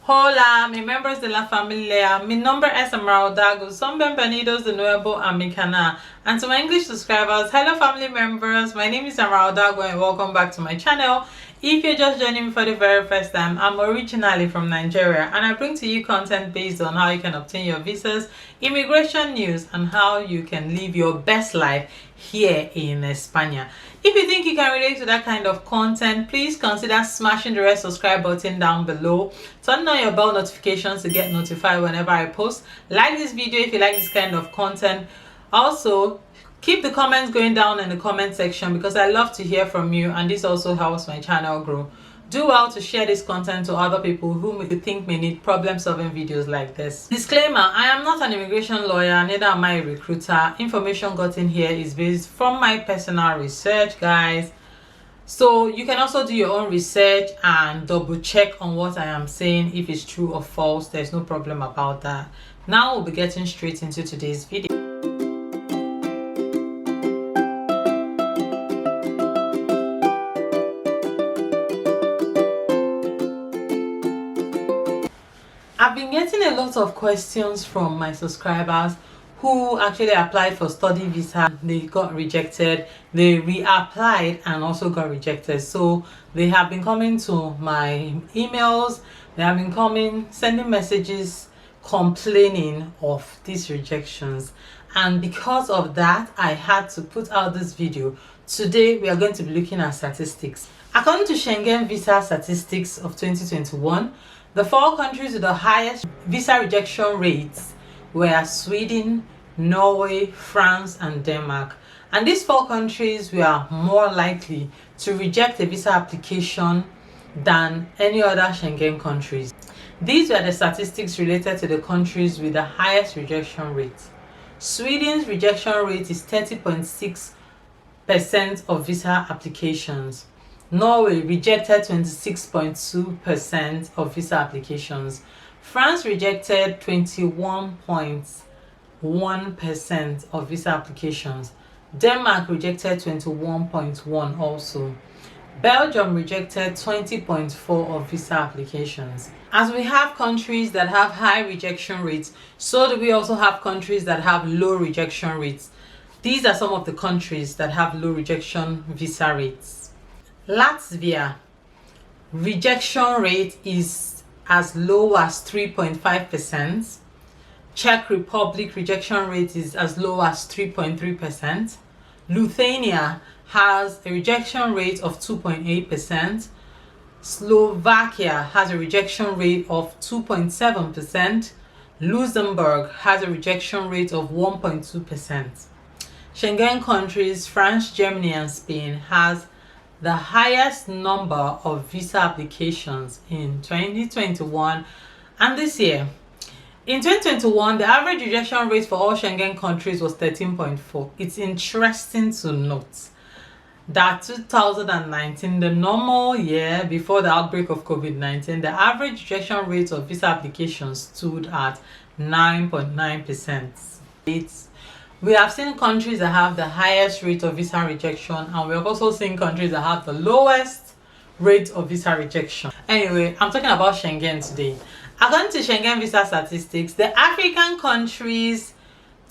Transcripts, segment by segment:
Hola, mis miembros de la familia. Mi nombre es Dago. Son bienvenidos de nuevo a mi canal. And to my English subscribers, hello family members. My name is Dago and welcome back to my channel. If you're just joining me for the very first time, I'm originally from Nigeria and I bring to you content based on how you can obtain your visas, immigration news, and how you can live your best life here in España. If you think you can relate to that kind of content, please consider smashing the red subscribe button down below. Turn on your bell notifications to get notified whenever I post. Like this video if you like this kind of content. Also, keep the comments going down in the comment section because I love to hear from you and this also helps my channel grow. Do well to share this content to other people whom you think may need problem-solving videos like this. Disclaimer, I am not an immigration lawyer, neither am I a recruiter. Information gotten here is based from my personal research, guys. So you can also do your own research and double check on what I am saying if it's true or false. There's no problem about that. Now we'll be getting straight into today's video. I've been getting a lot of questions from my subscribers who actually applied for study visa. They got rejected, they reapplied and also got rejected. So they have been coming to my emails, they have been sending messages complaining of these rejections, and because of that I had to put out this video. Today we are going to be looking at statistics. According to Schengen visa statistics of 2021, the 4 countries with the highest visa rejection rates were Sweden, Norway, France, and Denmark. And these 4 countries were more likely to reject a visa application than any other Schengen countries. These were the statistics related to the countries with the highest rejection rate. Sweden's rejection rate is 30.6% of visa applications. Norway rejected 26.2% of visa applications. France rejected 21.1% of visa applications. Denmark rejected 21.1% also. Belgium rejected 20.4% of visa applications. As we have countries that have high rejection rates, so do we also have countries that have low rejection rates. These are some of the countries that have low rejection visa rates. Latvia, rejection rate is as low as 3.5%. Czech Republic rejection rate is as low as 3.3%. Lithuania has a rejection rate of 2.8%. Slovakia has a rejection rate of 2.7%. Luxembourg has a rejection rate of 1.2%. Schengen countries, France, Germany, and Spain has the highest number of visa applications in 2021 and this year. In 2021, the average rejection rate for all Schengen countries was 13.4%. It's interesting to note that 2019, the normal year before the outbreak of COVID-19, the average rejection rate of visa applications stood at 9.9%. We have seen countries that have the highest rate of visa rejection, and we have also seen countries that have the lowest rate of visa rejection. Anyway, I'm talking about Schengen today. According to Schengen visa statistics, the African countries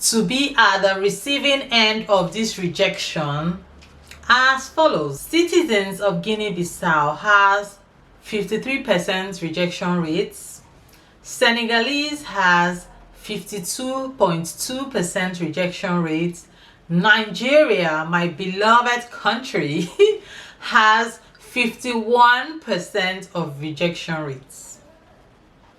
to be at the receiving end of this rejection are as follows. Citizens of Guinea-Bissau has 53% rejection rates. Senegalese has 52.2% rejection rate. Nigeria, my beloved country, has 51% of rejection rates.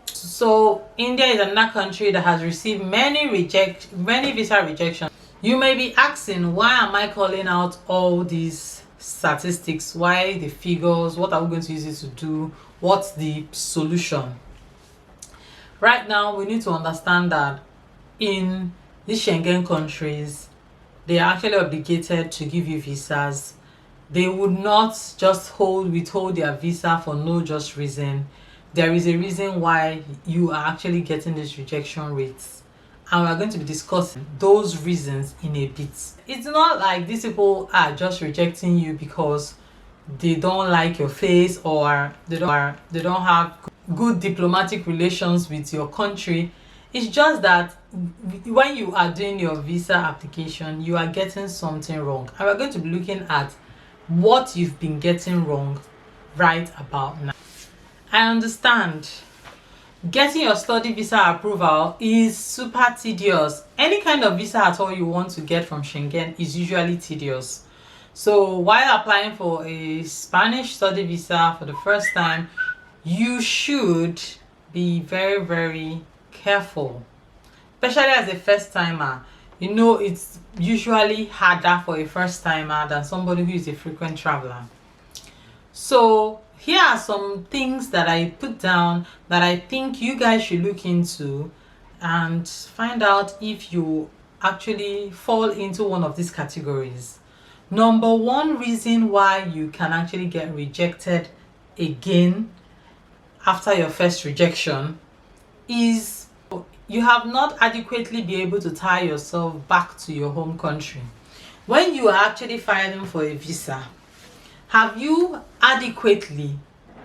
So India is another country that has received many visa rejections. You may be asking, why am I calling out all these statistics? Why the figures? What are we going to use it to do? What's the solution? Right now, we need to understand that in these Schengen countries, they are actually obligated to give you visas. They would not just withhold their visa for no just reason. There is a reason why you are actually getting these rejection rates. And we are going to be discussing those reasons in a bit. It's not like these people are just rejecting you because they don't like your face or they don't have good diplomatic relations with your country. It's just that when you are doing your visa application, you are getting something wrong, and we're going to be looking at what you've been getting wrong right about now. I understand getting your study visa approval is super tedious. Any kind of visa at all you want to get from Schengen is usually tedious. So while applying for a Spanish study visa for the first time, you should be very, very careful, especially as a first timer. You know, it's usually harder for a first timer than somebody who is a frequent traveler. So here are some things that I put down that I think you guys should look into and find out if you actually fall into one of these categories. Number one reason why you can actually get rejected again after your first rejection is you have not adequately been able to tie yourself back to your home country. When you are actually filing for a visa, have you adequately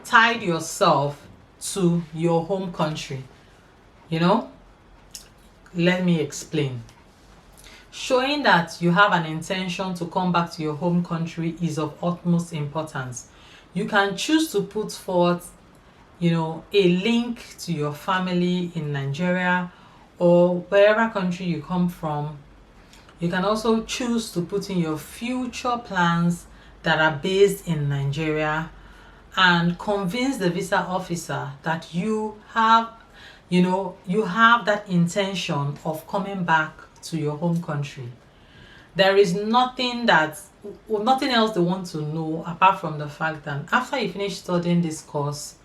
tied yourself to your home country? You know, let me explain. Showing that you have an intention to come back to your home country is of utmost importance. You can choose to put forth, you know, a link to your family in Nigeria or wherever country you come from. You can also choose to put in your future plans that are based in Nigeria and convince the visa officer that you have, you know, you have that intention of coming back to your home country. There is nothing else they want to know apart from the fact that after you finish studying this course,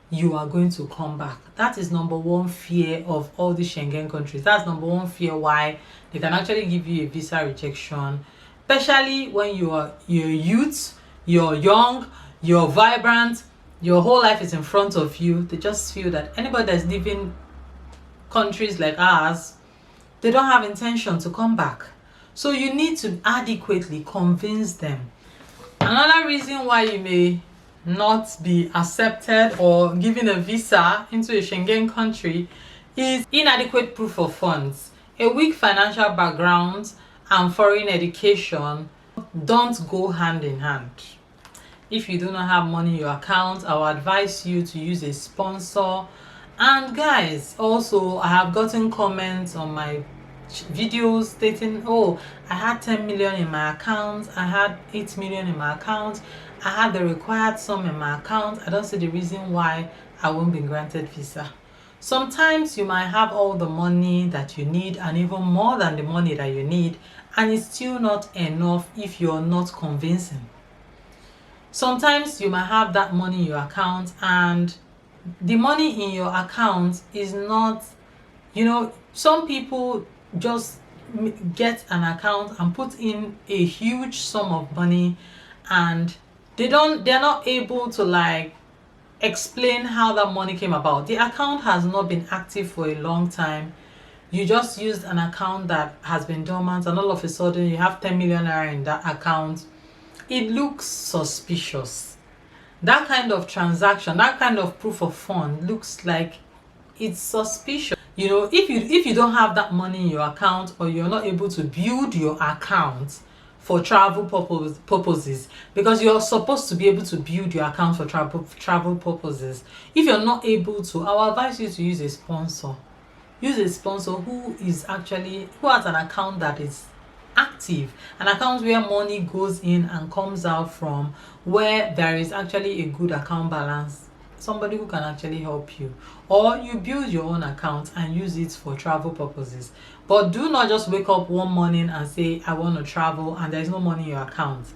you are going to come back. That is number one fear of all the Schengen countries. That's number one fear why they can actually give you a visa rejection, especially when you're youth, you're young, you're vibrant, your whole life is in front of you. They just feel that anybody that's living countries like ours, they don't have intention to come back. So you need to adequately convince them. Another reason why you may not be accepted or given a visa into a Schengen country is inadequate proof of funds. A weak financial background and foreign education don't go hand in hand. If you do not have money in your account, I would advise you to use a sponsor. And guys, also I have gotten comments on my videos stating, oh, I had 10 million in my account, I had 8 million in my account, I had the required sum in my account. I don't see the reason why I won't be granted visa. Sometimes you might have all the money that you need and even more than the money that you need, and it's still not enough if you're not convincing. Sometimes you might have that money in your account and the money in your account is not, you know, some people just get an account and put in a huge sum of money and they're not able to like explain how that money came about. The account has not been active for a long time. You just used an account that has been dormant and all of a sudden you have 10 million naira in that account. It looks suspicious. That kind of transaction, that kind of proof of fund looks like it's suspicious. You know, if you don't have that money in your account or you're not able to build your account for travel purposes, because you're supposed to be able to build your account for travel purposes. If you're not able to, I will advise you to use a sponsor. Use a sponsor who has an account that is active, an account where money goes in and comes out from, where there is actually a good account balance. Somebody who can actually help you, or you build your own account and use it for travel purposes. But do not just wake up one morning and say I want to travel and there's no money in your account,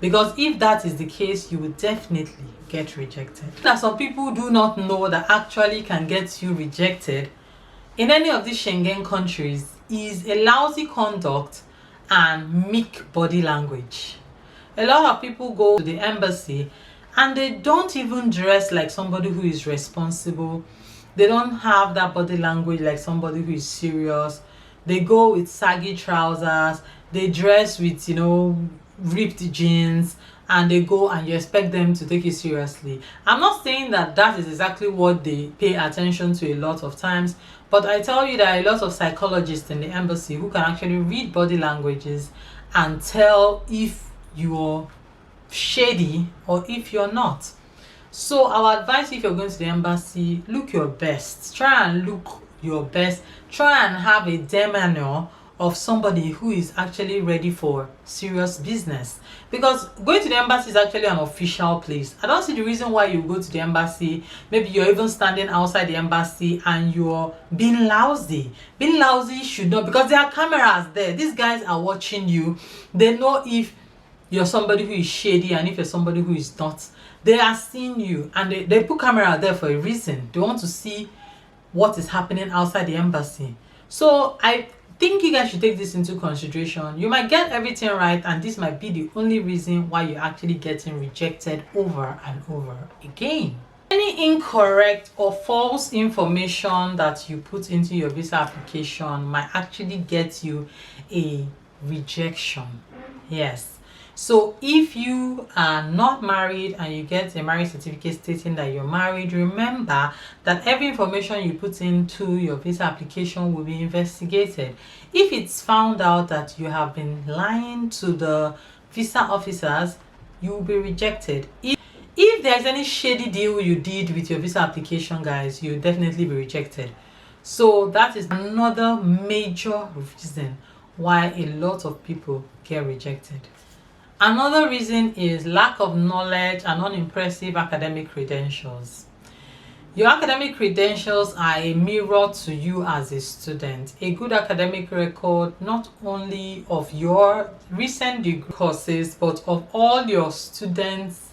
because if that is the case, you will definitely get rejected. Now, some people do not know that actually can get you rejected in any of these Schengen countries is a lousy conduct and meek body language. A lot of people go to the embassy and they don't even dress like somebody who is responsible. They don't have that body language like somebody who is serious. They go with saggy trousers. They dress with, you know, ripped jeans and they go and you expect them to take it seriously. I'm not saying that that is exactly what they pay attention to a lot of times, but I tell you, there are a lot of psychologists in the embassy who can actually read body languages and tell if you're shady or if you're not. So our advice, if you're going to the embassy, look your best. Try and look your best. Try and have a demeanor of somebody who is actually ready for serious business, because going to the embassy is actually an official place. I don't see the reason why you go to the embassy, maybe you're even standing outside the embassy and you're being lousy. Being lousy should not, because there are cameras there. These guys are watching you. They know if you're somebody who is shady and if you're somebody who is not. They are seeing you, and they put camera there for a reason. They want to see what is happening outside the embassy. So I think you guys should take this into consideration. You might get everything right, and this might be the only reason why you're actually getting rejected over and over again. Any incorrect or false information that you put into your visa application might actually get you a rejection. Yes. So if you are not married and you get a marriage certificate stating that you're married, remember that every information you put into your visa application will be investigated. If it's found out that you have been lying to the visa officers, you will be rejected. If there's any shady deal you did with your visa application, guys, you'll definitely be rejected. So that is another major reason why a lot of people get rejected. Another reason is lack of knowledge and unimpressive academic credentials. Your academic credentials are a mirror to you as a student. A good academic record, not only of your recent degree courses, but of all your students'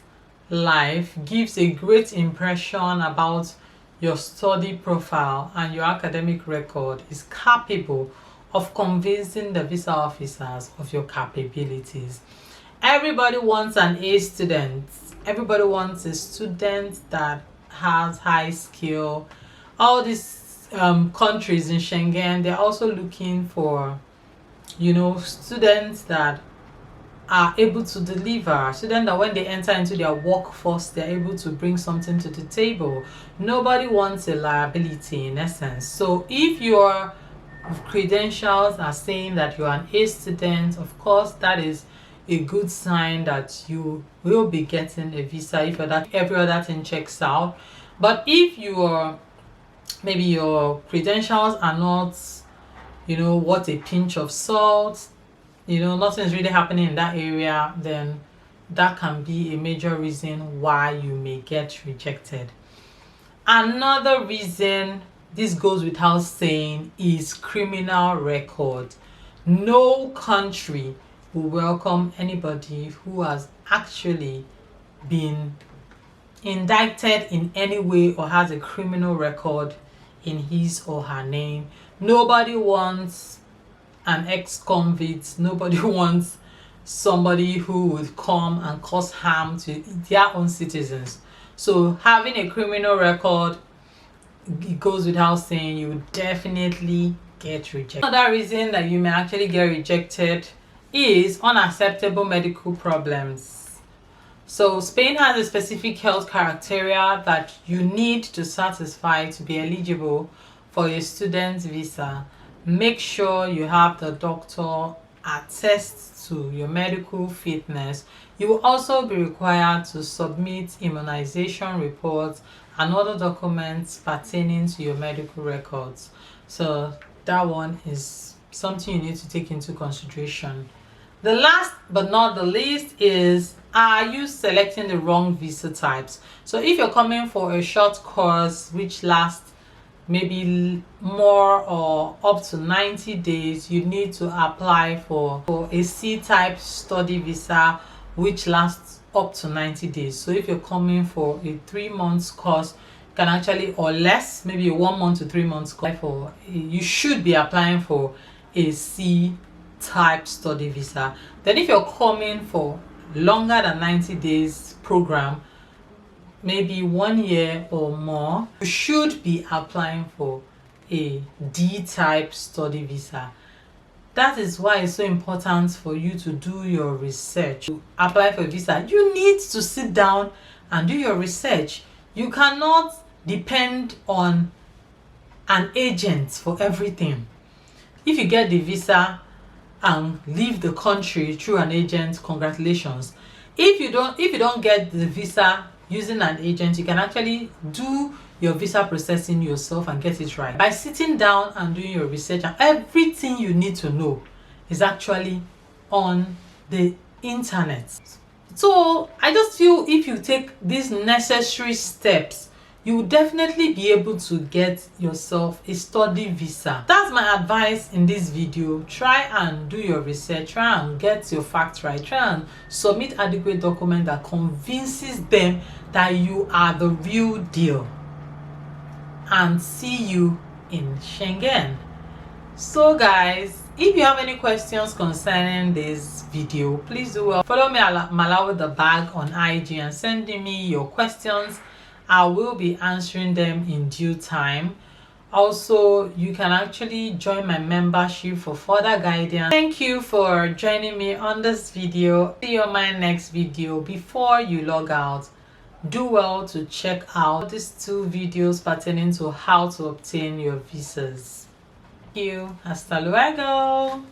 life, gives a great impression about your study profile, and your academic record is capable of convincing the visa officers of your capabilities. Everybody wants an A student. Everybody wants a student that has high skill. All these countries in Schengen, they're also looking for, students that are able to deliver, students that when they enter into their workforce, they're able to bring something to the table. Nobody wants a liability, in essence. So if your credentials are saying that you're an A student, of course, that is a good sign that you will be getting a visa if every other thing checks out. But if maybe your credentials are not what a pinch of salt, nothing's really happening in that area, then that can be a major reason why you may get rejected. Another reason, this goes without saying, is criminal record. No country will welcome anybody who has actually been indicted in any way or has a criminal record in his or her name. Nobody wants an ex-convict. Nobody wants somebody who would come and cause harm to their own citizens. So having a criminal record, it goes without saying, you will definitely get rejected. Another reason that you may actually get rejected is unacceptable medical problems. So Spain has a specific health criteria that you need to satisfy to be eligible for a student's visa. Make sure you have the doctor attest to your medical fitness. You will also be required to submit immunization reports and other documents pertaining to your medical records. So that one is something you need to take into consideration. The last but not the least is, are you selecting the wrong visa types? So if you're coming for a short course which lasts maybe more or up to 90 days, you need to apply for a C-type study visa which lasts up to 90 days. So if you're coming for a 3-month course, you can actually, or less, maybe a 1 month to 3 months course, you should be applying for a C-type study visa. Then if you're coming for longer than 90 days program, maybe 1 year or more, you should be applying for a D-type study visa. That is why it's so important for you to do your research. To apply for a visa, you need to sit down and do your research. You cannot depend on an agent for everything. If you get the visa and leave the country through an agent, congratulations. If you don't get the visa using an agent, you can actually do your visa processing yourself and get it right by sitting down and doing your research, and everything you need to know is actually on the internet. So I just feel if you take these necessary steps, you will definitely be able to get yourself a study visa. That's my advice in this video. Try and do your research, try and get your facts right, try and submit adequate document that convinces them that you are the real deal, and see you in Schengen. So guys, if you have any questions concerning this video, please do follow me Malawi the Bag on IG and sending me your questions. I will be answering them in due time. Also, you can actually join my membership for further guidance. Thank you for joining me on this video. See you on my next video. Before you log out, do well to check out these 2 videos pertaining to how to obtain your visas. Thank you. Hasta luego.